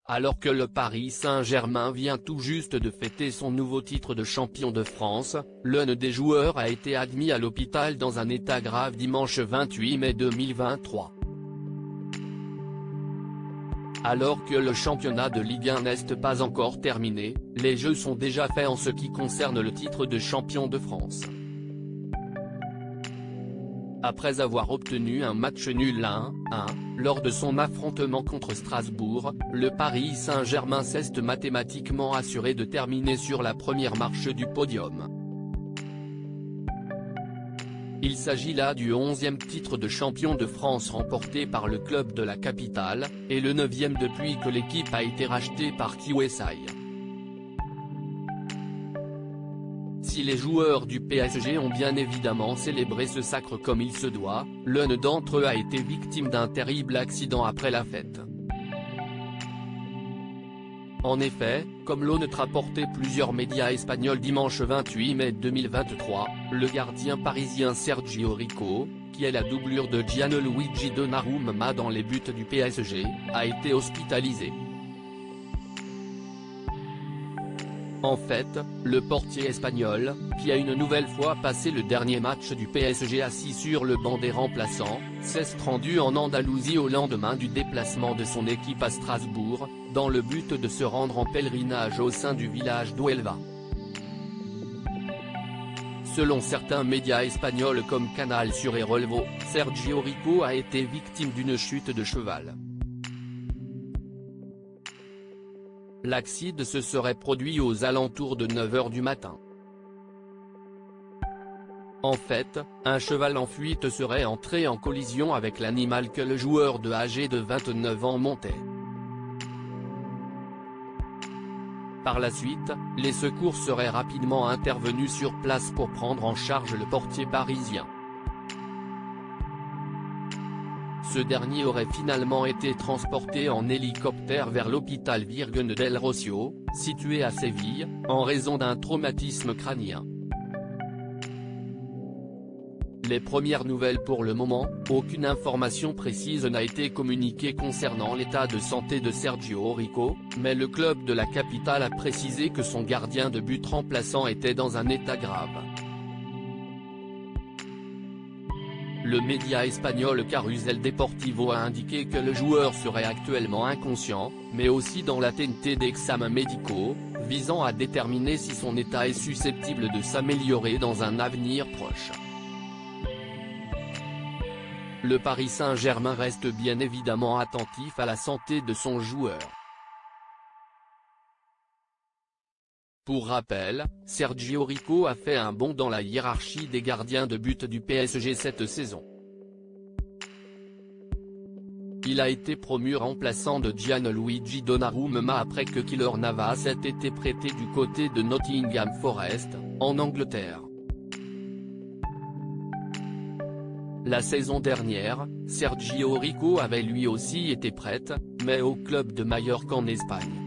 Alors que le Paris Saint-Germain vient tout juste de fêter son nouveau titre de champion de France, l'un des joueurs a été admis à l'hôpital dans un état grave dimanche 28 mai 2023. Alors que le championnat de Ligue 1 n'est pas encore terminé, les jeux sont déjà faits en ce qui concerne le titre de champion de France. Après avoir obtenu un match nul 1-1, lors de son affrontement contre Strasbourg, le Paris Saint-Germain s'est mathématiquement assuré de terminer sur la première marche du podium. Il s'agit là du 11e titre de champion de France remporté par le club de la capitale, et le 9e depuis que l'équipe a été rachetée par KSI. Si les joueurs du PSG ont bien évidemment célébré ce sacre comme il se doit, l'un d'entre eux a été victime d'un terrible accident après la fête. En effet, comme l'ont rapporté plusieurs médias espagnols dimanche 28 mai 2023, le gardien parisien Sergio Rico, qui est la doublure de Gianluigi Donnarumma dans les buts du PSG, a été hospitalisé. En fait, le portier espagnol, qui a une nouvelle fois passé le dernier match du PSG assis sur le banc des remplaçants, s'est rendu en Andalousie au lendemain du déplacement de son équipe à Strasbourg, dans le but de se rendre en pèlerinage au sein du village d'Huelva. Selon certains médias espagnols comme Canal Sur et Relevo, Sergio Rico a été victime d'une chute de cheval. L'accident se serait produit aux alentours de 9 h du matin. En fait, un cheval en fuite serait entré en collision avec l'animal que le joueur âgé de 29 ans montait. Par la suite, les secours seraient rapidement intervenus sur place pour prendre en charge le portier parisien. Ce dernier aurait finalement été transporté en hélicoptère vers l'hôpital Virgen del Rocío, situé à Séville, en raison d'un traumatisme crânien. Les premières nouvelles pour le moment, aucune information précise n'a été communiquée concernant l'état de santé de Sergio Rico, mais le club de la capitale a précisé que son gardien de but remplaçant était dans un état grave. Le média espagnol Carrusel Deportivo a indiqué que le joueur serait actuellement inconscient, mais aussi dans l'attente d'examens médicaux, visant à déterminer si son état est susceptible de s'améliorer dans un avenir proche. Le Paris Saint-Germain reste bien évidemment attentif à la santé de son joueur. Pour rappel, Sergio Rico a fait un bond dans la hiérarchie des gardiens de but du PSG cette saison. Il a été promu remplaçant de Gianluigi Donnarumma après que Keylor Navas ait été prêté du côté de Nottingham Forest, en Angleterre. La saison dernière, Sergio Rico avait lui aussi été prêt, mais au club de Majorque en Espagne.